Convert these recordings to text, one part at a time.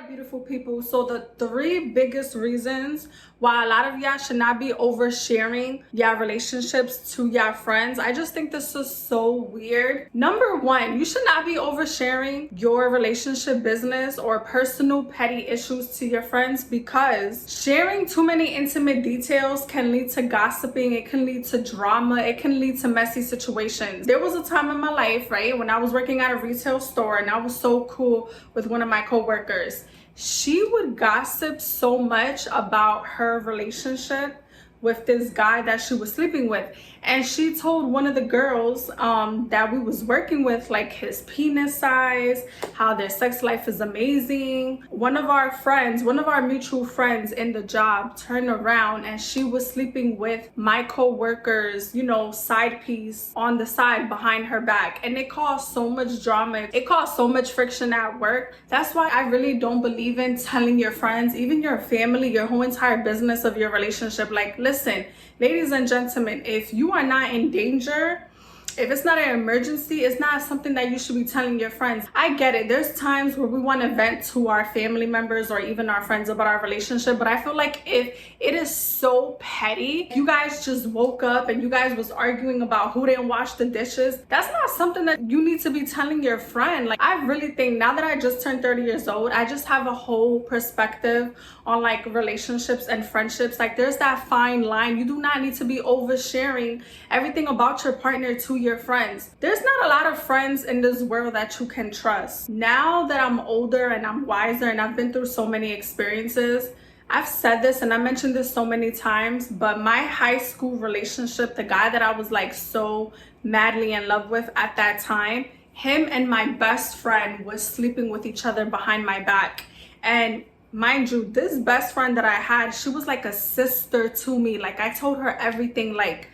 Beautiful people. So the three biggest reasons why a lot of y'all should not be oversharing y'all relationships to y'all friends. I just think this is so weird. Number one, you should not be oversharing your relationship business or personal petty issues to your friends, because sharing too many intimate details can lead to gossiping. It can lead to drama. It can lead to messy situations. There was a time in my life, right, when I was working at a retail store and I was so cool with one of my coworkers. She would gossip so much about her relationship with this guy that she was sleeping with, and she told one of the girls that we was working with, like, his penis size, how their sex life is amazing. One of our mutual friends in the job turned around and she was sleeping with my co-worker's, side piece on the side behind her back, and it caused so much drama. It caused so much friction at work. That's why I really don't believe in telling your friends, even your family, your whole entire business of your relationship. Like, listen, ladies and gentlemen, if you are not in danger, if it's not an emergency, it's not something that you should be telling your friends. I get it. There's times where we want to vent to our family members or even our friends about our relationship, but I feel like if it is so petty, you guys just woke up and you guys was arguing about who didn't wash the dishes, that's not something that you need to be telling your friend. Like, I really think now that I just turned 30 years old, I just have a whole perspective on like relationships and friendships. Like, there's that fine line. You do not need to be oversharing everything about your partner to your friends. There's not a lot of friends in this world that you can trust. Now that I'm older and I'm wiser and I've been through so many experiences, I've said this and I mentioned this so many times, but my high school relationship, the guy that I was like so madly in love with at that time, him and my best friend was sleeping with each other behind my back. And mind you, this best friend that I had, she was like a sister to me. Like, I told her everything. Like,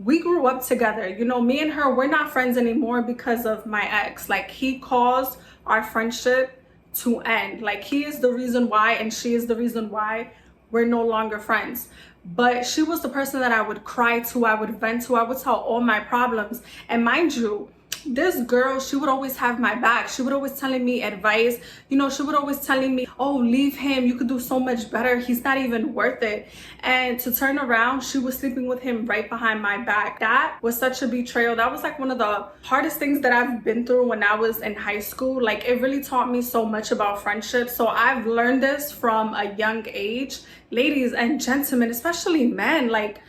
we grew up together. Me and her, we're not friends anymore because of my ex. Like, he caused our friendship to end. Like, he is the reason why and she is the reason why we're no longer friends. But she was the person that I would cry to, I would vent to, I would tell all my problems. And mind you, this girl, she would always have my back. She would always telling me advice. She would always telling me, oh, leave him. You could do so much better. He's not even worth it. And to turn around, she was sleeping with him right behind my back. That was such a betrayal. That was like one of the hardest things that I've been through when I was in high school. Like, it really taught me so much about friendship. So I've learned this from a young age. Ladies and gentlemen, especially men, like,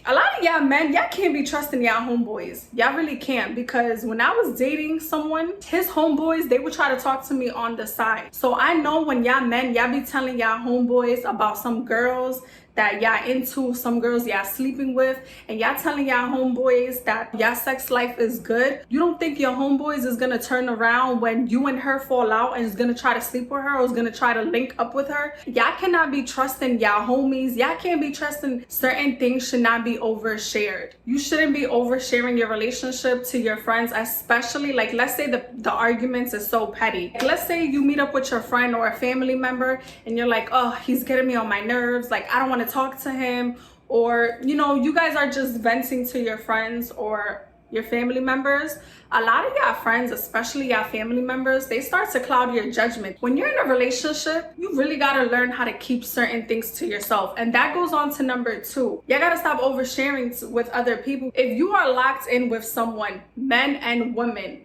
a lot of y'all men, y'all can't be trusting y'all homeboys. Y'all really can't, because when I was dating someone, his homeboys, they would try to talk to me on the side. So I know when y'all men, y'all be telling y'all homeboys about some girls that y'all into, some girls y'all sleeping with, and y'all telling y'all homeboys that y'all sex life is good. You don't think your homeboys is gonna turn around when you and her fall out and is gonna try to sleep with her or is gonna try to link up with her? Y'all cannot be trusting y'all homies. Y'all can't be trusting. Certain things should not be overshared. You shouldn't be oversharing your relationship to your friends, especially, like, let's say the arguments is so petty. Like, let's say you meet up with your friend or a family member and you're like, oh, he's getting me on my nerves. Like, I don't want to talk to him. Or, you guys are just venting to your friends or your family members. A lot of y'all friends, especially y'all family members, they start to cloud your judgment. When you're in a relationship, you really got to learn how to keep certain things to yourself. And that goes on to number two. Y'all got to stop oversharing with other people. If you are locked in with someone, men and women,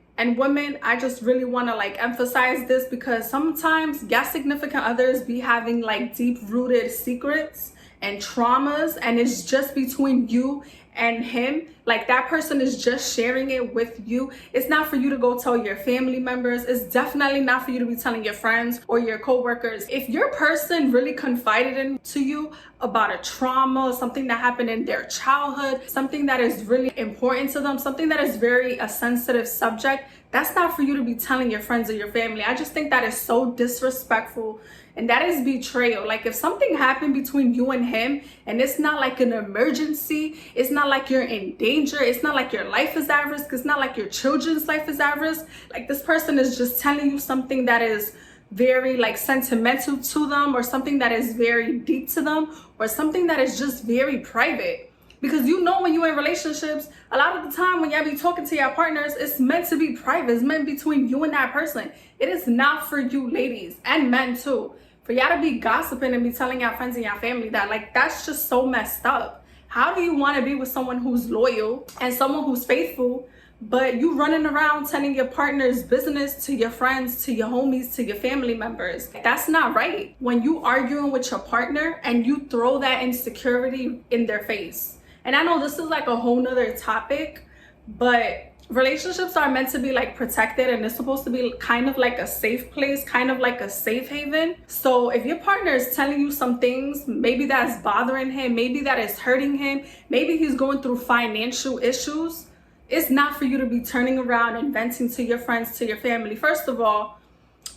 I just really want to like emphasize this, because sometimes y'all significant others be having like deep rooted secrets and traumas, and it's just between you and him. Like, that person is just sharing it with you. It's not for you to go tell your family members. It's definitely not for you to be telling your friends or your coworkers. If your person really confided into you about a trauma, something that happened in their childhood, something that is really important to them, something that is very a sensitive subject, that's not for you to be telling your friends or your family. I just think that is so disrespectful. And that is betrayal. Like, if something happened between you and him and it's not like an emergency, it's not like you're in danger, it's not like your life is at risk, it's not like your children's life is at risk. Like, this person is just telling you something that is very like sentimental to them, or something that is very deep to them, or something that is just very private. Because you know when you're in relationships, a lot of the time when y'all be talking to your partners, it's meant to be private. It's meant between you and that person. It is not for you ladies and men too. For y'all to be gossiping and be telling your friends and your family that, like, that's just so messed up. How do you want to be with someone who's loyal and someone who's faithful, but you running around telling your partner's business to your friends, to your homies, to your family members? That's not right. When you arguing with your partner and you throw that insecurity in their face. And I know this is like a whole nother topic, but relationships are meant to be like protected, and it's supposed to be kind of like a safe place, kind of like a safe haven. So if your partner is telling you some things, maybe that's bothering him, maybe that is hurting him, maybe he's going through financial issues, it's not for you to be turning around and venting to your friends, to your family. First of all,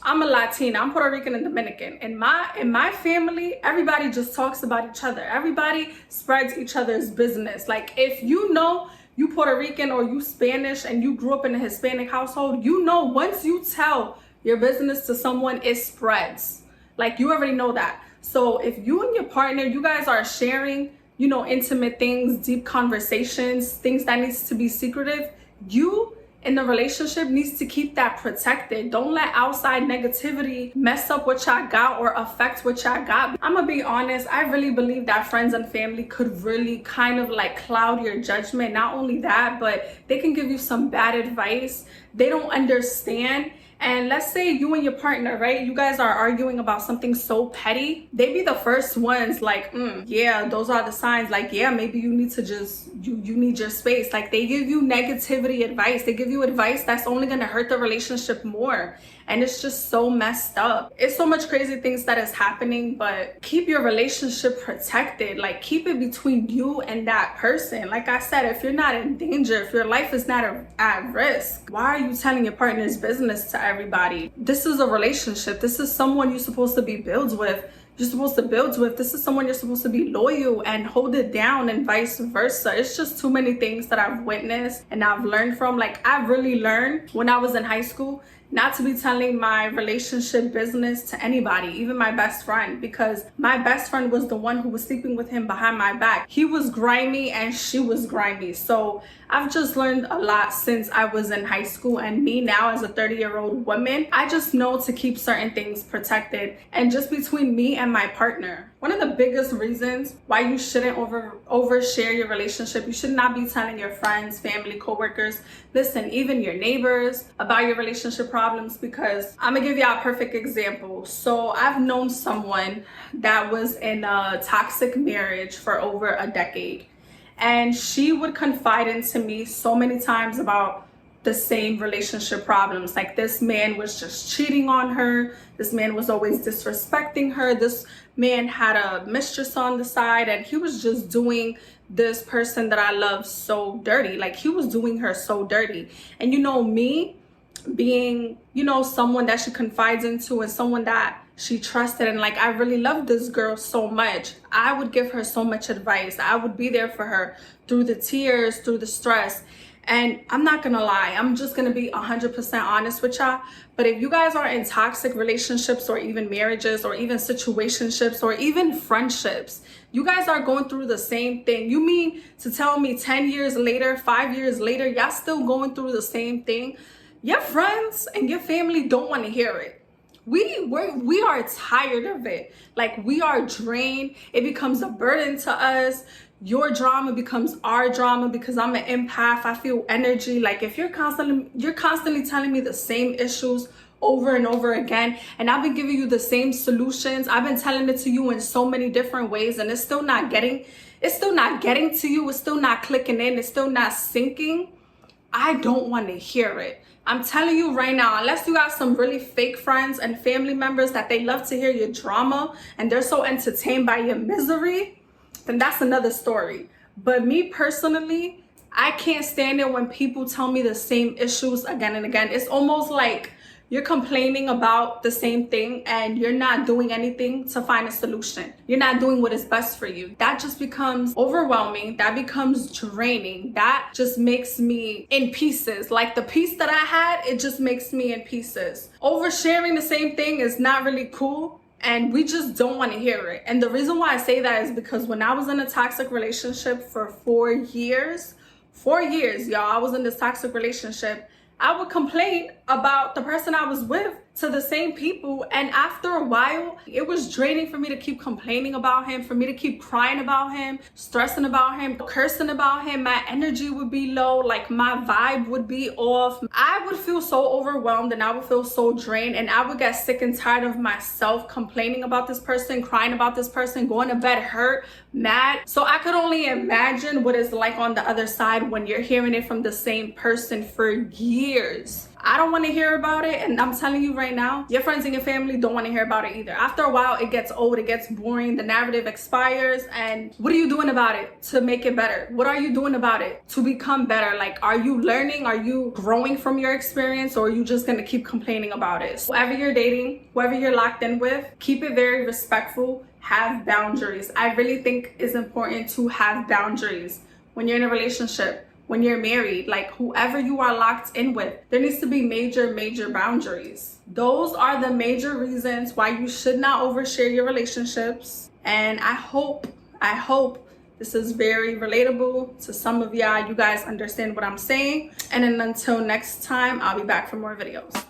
I'm a Latina, I'm Puerto Rican and Dominican. In my family, everybody just talks about each other. Everybody spreads each other's business. Like, if you know you Puerto Rican or you Spanish and you grew up in a Hispanic household, you know once you tell your business to someone, it spreads. Like, you already know that. So if you and your partner, you guys are sharing, you know, intimate things, deep conversations, things that needs to be secretive, you in the relationship needs to keep that protected. Don't let outside negativity mess up what y'all got or affect what y'all got. I'm gonna be honest, I really believe that friends and family could really kind of like cloud your judgment. Not only that, but they can give you some bad advice. They don't understand. And let's say you and your partner, right? You guys are arguing about something so petty. They be the first ones like, yeah, those are the signs. Like, yeah, maybe you need to just, you need your space. Like, they give you negativity advice. They give you advice that's only gonna hurt the relationship more. And it's just so messed up. It's so much crazy things that is happening, but keep your relationship protected. Like, keep it between you and that person. Like I said, if you're not in danger, if your life is not at risk, why are you telling your partner's business to everybody? This is a relationship. This is someone you're supposed to be built with. This is someone you're supposed to be loyal and hold it down, and vice versa. It's just too many things that I've witnessed and I've learned from. Like, I really learned when I was in high school not to be telling my relationship business to anybody, even my best friend, because my best friend was the one who was sleeping with him behind my back. He was grimy and she was grimy. So I've just learned a lot since I was in high school, and me now as a 30-year-old woman, I just know to keep certain things protected and just between me and my partner. One of the biggest reasons why you shouldn't overshare your relationship, you should not be telling your friends, family, coworkers, listen, even your neighbors about your relationship problems, because I'm gonna give y'all a perfect example. So I've known someone that was in a toxic marriage for over a decade, and she would confide into me so many times about the same relationship problems. Like, this man was just cheating on her. This man was always disrespecting her. This man had a mistress on the side, and he was just doing this person that I love so dirty. Like, he was doing her so dirty. And you know, me being, you know, someone that she confides into and someone that she trusted, and like, I really loved this girl so much. I would give her so much advice. I would be there for her through the tears, through the stress. And I'm not gonna lie, I'm just gonna be 100% honest with y'all. But if you guys are in toxic relationships or even marriages or even situationships or even friendships, you guys are going through the same thing. You mean to tell me 10 years later, 5 years later, y'all still going through the same thing? Your friends and your family don't want to hear it. We are tired of it. Like, we are drained. It becomes a burden to us. Your drama becomes our drama because I'm an empath. I feel energy. Like, if you're constantly telling me the same issues over and over again, and I've been giving you the same solutions, I've been telling it to you in so many different ways, and it's still not getting to you, it's still not clicking in, it's still not sinking, I don't want to hear it. I'm telling you right now, unless you got some really fake friends and family members that they love to hear your drama and they're so entertained by your misery, then that's another story. But me personally, I can't stand it when people tell me the same issues again and again. It's almost like you're complaining about the same thing and you're not doing anything to find a solution. You're not doing what is best for you. That just becomes overwhelming. That becomes draining. That just makes me in pieces. Like, the peace that I had, it just makes me in pieces. Oversharing the same thing is not really cool. and we just don't want to hear it. And the reason why I say that is because when I was in a toxic relationship for 4 years, y'all, I was in this toxic relationship, I would complain about the person I was with to the same people, and after a while it was draining for me to keep complaining about him, for me to keep crying about him, stressing about him, cursing about him. My energy would be low, like my vibe would be off. I would feel so overwhelmed and I would feel so drained, and I would get sick and tired of myself complaining about this person, crying about this person, going to bed hurt, mad. So I could only imagine what it's like on the other side when you're hearing it from the same person for years. I don't want to hear about it, and I'm telling you right now, your friends and your family don't want to hear about it either. After a while, it gets old, it gets boring, the narrative expires, and what are you doing about it to make it better? What are you doing about it to become better? Like, are you learning? Are you growing from your experience, or are you just going to keep complaining about it? Whoever you're dating, whoever you're locked in with, keep it very respectful. Have boundaries. I really think it's important to have boundaries when you're in a relationship. When you're married, like whoever you are locked in with, there needs to be major boundaries. Those are the major reasons why you should not overshare your relationships. And I hope this is very relatable to some of y'all. You guys understand what I'm saying. And then until next time, I'll be back for more videos.